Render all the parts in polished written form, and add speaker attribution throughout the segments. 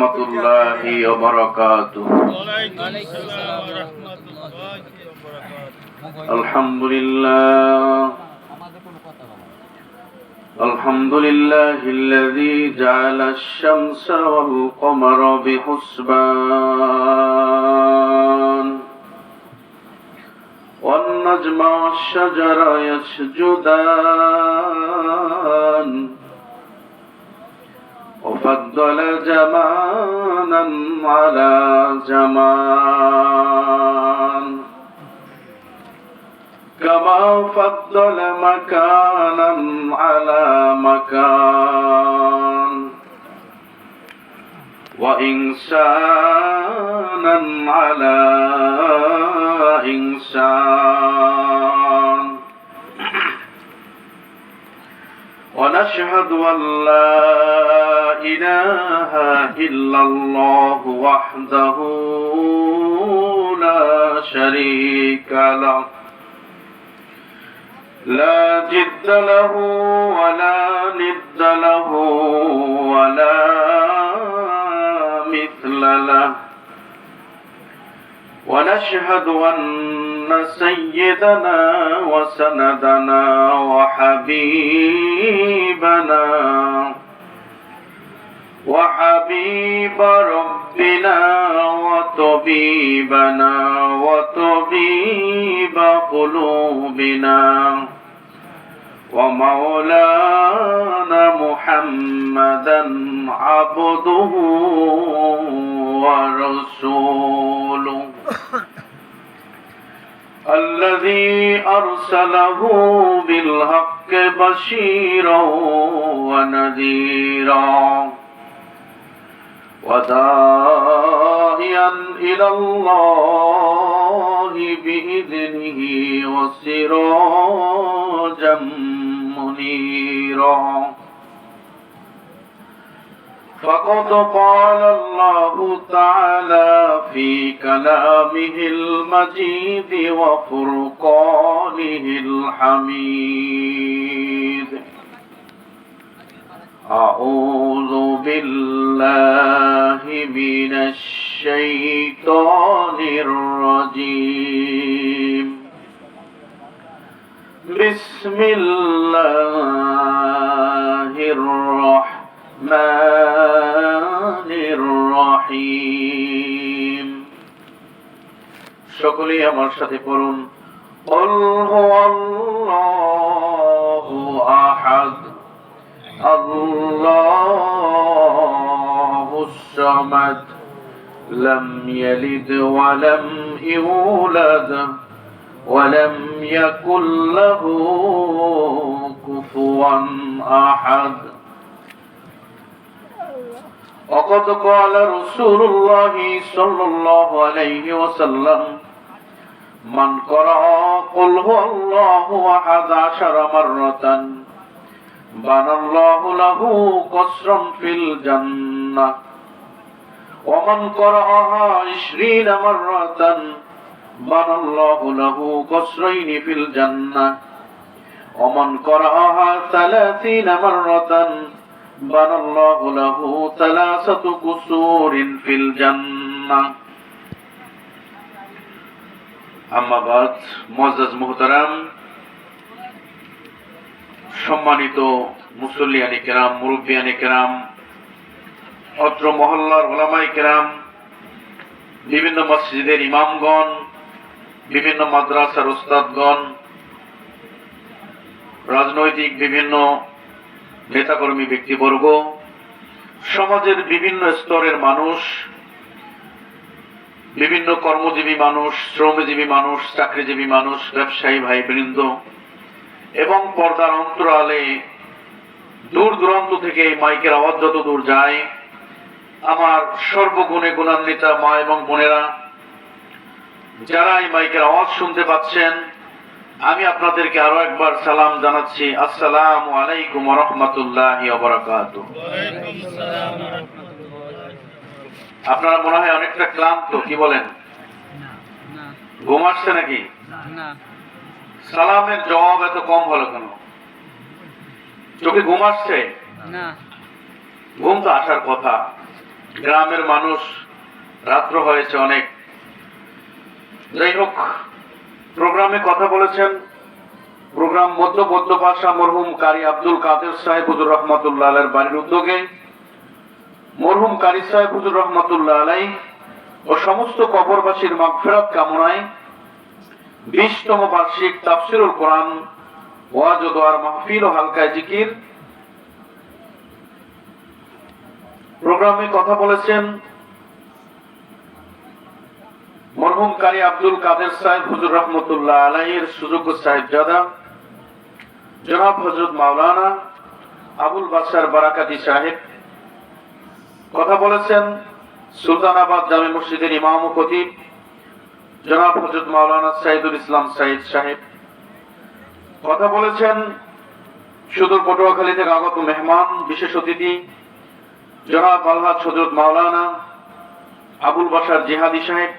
Speaker 1: রহমাতুল্লাহি ওয়া বারাকাতুহু। আলহামদুলিল্লাহ আলহামদুলিল্লাহিল্লাযী জাআলা আশ-শামসা ওয়াল কমারা বিহুসবান ওয়ান নাজমা ওয়াশ-শাজারা ইয়াসজুদান وفضل زمانا على زمان كما فضل مكانا على مكان وإنسانا على إنسان ونشهد أن لا إله إلا الله وحده لا شريك له لا جد له ولا ند له ولا مثل له ونشهد أن سيدنا وسندنا وحبيب ربنا وطبيبنا وطبيب قلوبنا ومولانا محمدا عبده ورسوله الذي أرسله بالحق بشيرا ونذيرا وداعيا إلى الله بإذنه وسراجا منيرا فقد قال الله تعالى في كلامه المجيد وفرقانه الحميد أعوذ بالله من الشيطان الرجيم بسم الله الرحمن الرحيم সকলেই আমার সাথে পড়ুন قل هو الله أحد الله الصمد لم يلد ولم يولد ولم يكن له كفوا أحد وقد قال رسول الله صلى الله عليه وسلم من قرأ قل هو الله أحد 10 مرة بنى الله له قصرا في الجنة ومن قرأها 20 مرة بنى الله له قصرين في الجنة ومن قرأها 30 مرة بنى الله له 3 قصور في الجنة أما بعد معزز محترم সম্মানিত মুসল্লিয়ানে কেরাম, মুরব্বিয়ানে কেরাম, অত্র মহল্লার উলামায়ে কেরাম, বিভিন্ন মসজিদের ইমামগণ, বিভিন্ন মাদ্রাসার উস্তাদগণ, রাজনৈতিক বিভিন্ন নেতাকর্মী ব্যক্তিবর্গ, সমাজের বিভিন্ন স্তরের মানুষ, বিভিন্ন কর্মজীবী মানুষ, শ্রমজীবী মানুষ, চাকরিজীবী মানুষ, ব্যবসায়ী ভাইবৃন্দ এবং পর্দার অন্তরালে দূর দূরান্ত থেকে মাইকের আওয়াজ যত দূর যায়, আমার সর্বগুণে গুণান্বিতা মা এবং বোনেরা যারা এই মাইকের আওয়াজ শুনতে পাচ্ছেন, আমি আপনাদেরকে আরো একবার সালাম জানাচ্ছি। আসসালামু আলাইকুম ওয়া রাহমাতুল্লাহি ওয়া বারাকাতুহু। আপনারা মনে হয় অনেকটা ক্লান্ত, কি বলেন? ঘুম আসছে নাকি? সালামের জবাব এত কম হলো কেন? চোখে ঘুম আসছে? ঘুম তো আসার কথা। গ্রামের মানুষ, রাত্র হয়েছে অনেক। যাই হোক, প্রোগ্রামে কথা বলেছেন প্রোগ্রাম মধ্য বদ্যপাশা মরহুম কারি আব্দুল কাদের সাহেব হুজুর রহমতুল্লাহ আলাইহির বাড়ির উদ্যোগে মরহুম কারি সাহেব হুজুর রহমতুল্লাহ আলাইহি ও সমস্ত কবরবাসীর মাগফিরাত কামনায় 20তম বার্ষিক তাফসীরুল কোরআন ওয়াজ ও দোয়ার মাহফিল ও হালকা জিকির প্রোগ্রামে কথা বলেছেন মরহুম কারি আব্দুল কাদের সাহেব হুজুর রহমতুল্লাহ আলাইহির সুযোগ্য সাহেবজাদা জনাব হযরত মাওলানা আবুল বাশার বারাকাতি সাহেব। কথা বলেছেন সুলতানাবাদ জামে মসজিদের ইমাম ও খতিব জনাব হযরত মাওলানা সাইদুল ইসলাম সাইদ সাহেব। কথা বলেছেন সুদূর পটুয়াখালী থেকে আগত মেহমান বিশেষ অতিথি জনাব আলহাজ হযরত মাওলানা আবুল বাশার জিহাদি সাহেব।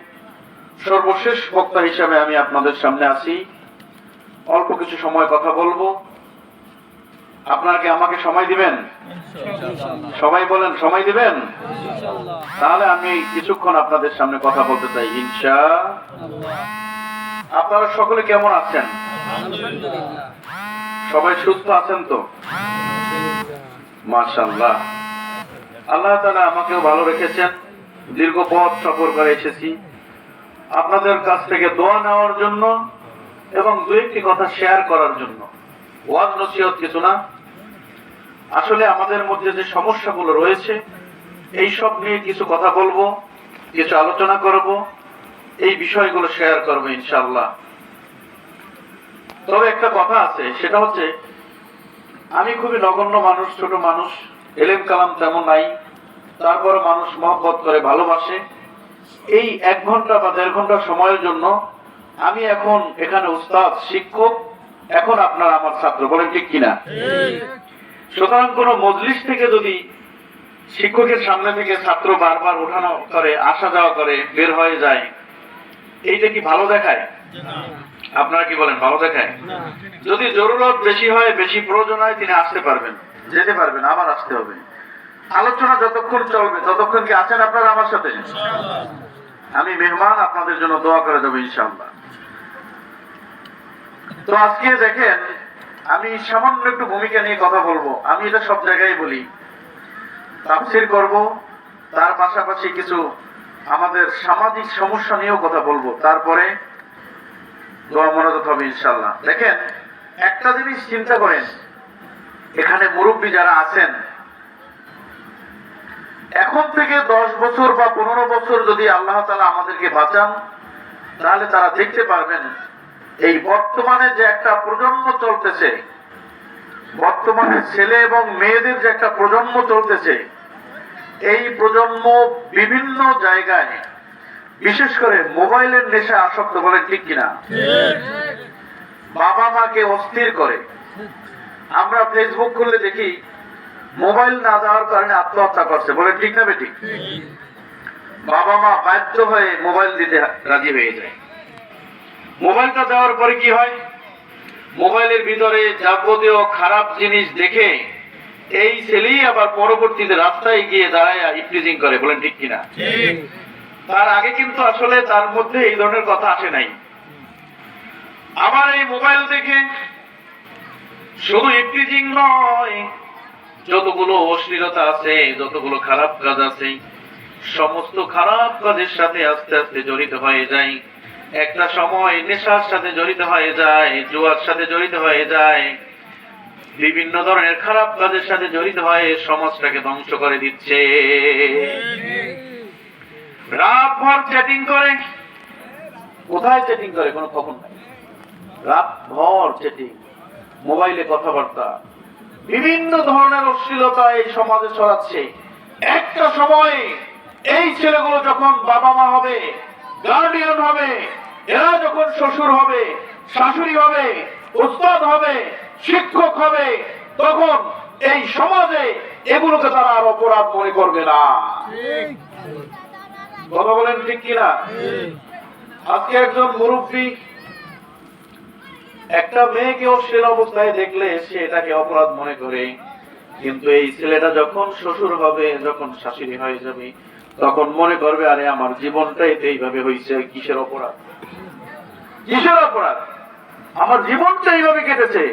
Speaker 1: সর্বশেষ বক্তা হিসেবে আমি আপনাদের সামনে আছি, অল্প কিছু সময় কথা বলবো। আপনারা কি আমাকে সময় দিবেন? সবাই বলেন সময় দিবেন? তাহলে আমি কিছুক্ষণ আপনাদের সামনে কথা বলতে চাই ইনশাআল্লাহ। আপনারা সকলে কেমন আছেন? সবাই সুস্থ আছেন তো? মাশাআল্লাহ, আল্লাহ তাআলা আমাকেও ভালো রেখেছেন। দীর্ঘ পথ সফর করে এসেছি আপনাদের কাছ থেকে দোয়া নেওয়ার জন্য এবং দু একটি কথা শেয়ার করার জন্য। ওয়াজ নসিহত কিছু না, আসলে আমাদের মধ্যে যে সমস্যাগুলো রয়েছে এই সব নিয়ে কিছু কথা বলবো, কিছু আলোচনা করব, এই বিষয়গুলো শেয়ার করবো ইনশাআল্লাহ। তবে একটা কথা আছে, সেটা হচ্ছে আমি খুবই নগণ্য মানুষ, ছোট মানুষ, এলেম কালাম তেমন নাই, তারপরে মানুষ মহব্বত করে ভালোবাসে। এই 1 ঘন্টা বা 1.5 ঘন্টা সময়ের জন্য আমি এখন এখানে উস্তাদ, শিক্ষক, এখন আপনারা আমার ছাত্র, বলেন ঠিক কিনা? সুতরাং কোন মজলিস থেকে যদি শিক্ষকের সামনে থেকে ছাত্র বারবার ওঠানো করে, আসা যাওয়া করে, বের হয়ে যায়, এইটা কি ভালো দেখায়? আপনারা কি বলেন, ভালো দেখায়? যদি জরুরত বেশি হয়, বেশি প্রয়োজন হয়, তিনি আসতে পারবেন, যেতে পারবেন, আবার আসতে হবে। আলোচনা যতক্ষণ চলবে ততক্ষণ কি আছেন আপনারা আমার সাথে? আমি মেহমান, আপনাদের জন্য দোয়া করে দেবো ইনশাআল্লাহ। তো আজকে দেখেন, আমি সামান্য একটু ভূমিকা নিয়ে কথা বলবো। আমি এটা সব জায়গায় বলি, তাফসীর করব, তার পাশাপাশি কিছু আমাদের সামাজিক সমস্যা নিয়েও কথা বলবো, তারপরে দোয়া মনোজাত হবে ইনশাআল্লাহ। দেখেন, একটা জিনিস চিন্তা করেন, এখানে মুরব্বী যারা আছেন, এখন থেকে 10 বছর বা 15 বছর যদি আল্লাহ তাআলা আমাদেরকে বাঁচান, তাহলে তারা দেখতে পারবেন এই বর্তমানে যে একটা প্রজন্ম চলতেছে, বর্তমানে ছেলে এবং মেয়েদের যে একটা প্রজন্ম চলতেছে, এই প্রজন্ম বিভিন্ন জায়গায় বিশেষ করে মোবাইলের নেশা আসক্ত, বলে ঠিক কিনা? বাবা মাকে অস্থির করে। আমরা ফেসবুক খুললে দেখি মোবাইল না দেওয়ার কারণে আত্মহত্যা করছে, বলে ঠিক না বেঠিক? বাবা মা বাধ্য হয়ে মোবাইল দিতে রাজি হয়ে যায়। মোবাইলটা দেওয়ার পরে কি হয়? মোবাইলের ভিতরে যাবতীয় খারাপ জিনিস দেখে এই ছেলেই আবার পরবর্তীতে রাস্তায় গিয়ে দাঁড়ায় ইফটিজিং করে, বলেন ঠিক কিনা? তার আগে কিন্তু আসলে তার মধ্যে এই ধরনের কথা আসে নাই। আবার এই মোবাইল দেখে শুধু ইফটিজিং নয়, যতগুলো অশ্লীলতা আছে, যতগুলো খারাপ কাজ আছে, সমস্ত খারাপ কাজের সাথে আস্তে আস্তে জড়িত হয়ে যায়। একটা সময় নেশার সাথে জড়িত হয়ে যায়, জুয়ার সাথে জড়িত হয়ে যায়, বিভিন্ন ধরনের খারাপ কাজের সাথে জড়িত হয়ে সমাজটাকে ধ্বংস করে দিচ্ছে। রাত ভর চ্যাটিং করে, কোথায় চ্যাটিং করে কোনো খবর নাই, রাত ভর চ্যাটিং, মোবাইলে কথাবার্তা, বিভিন্ন ধরনের অশ্লীলতা এই সমাজে ছড়াচ্ছে। একটা সময় এই ছেলেগুলো যখন বাবা মা হবে, গার্ডিয়ান হবে, এরা যখন শ্বশুর হবে, শাশুড়ি হবে, উস্তাদ হবে, শিক্ষক হবে, তখন এই সমাজে এগুলোকে তারা আর অপরাধ মনে করবে না। কথা বলেন ঠিক কিনা? আজকে একজন মুরব্বী একটা মেয়েকে অশ্লীল অবস্থায় দেখলে সে এটাকে অপরাধ মনে করে, কিন্তু এই ছেলেটা যখন শ্বশুর হবে, যখন শাশুড়ি হয়ে যাবে, তখন মনে করবে আরে আমার জীবনটাই তো এইভাবে হয়েছে, কিসের অপরাধ, কিসের অপরাধ, আমার জীবনটা এইভাবে কেটেছে।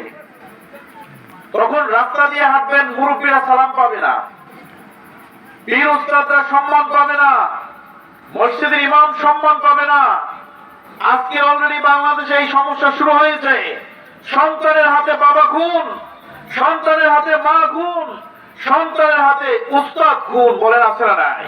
Speaker 1: তখন রাস্তা দিয়ে হাঁটবেন, মুরব্বীরা সালাম পাবে না, পীর উস্তাদরা সম্মান পাবে না, মসজিদের ইমাম সম্মান পাবে না। আজকে অলরেডি বাংলাদেশে এই সমস্যা শুরু হয়েছে। সন্তানের হাতে বাবা খুন, সন্তানের হাতে মা খুন, সন্তানের হাতে উস্তাদ খুন, বলেন আছে না নাই?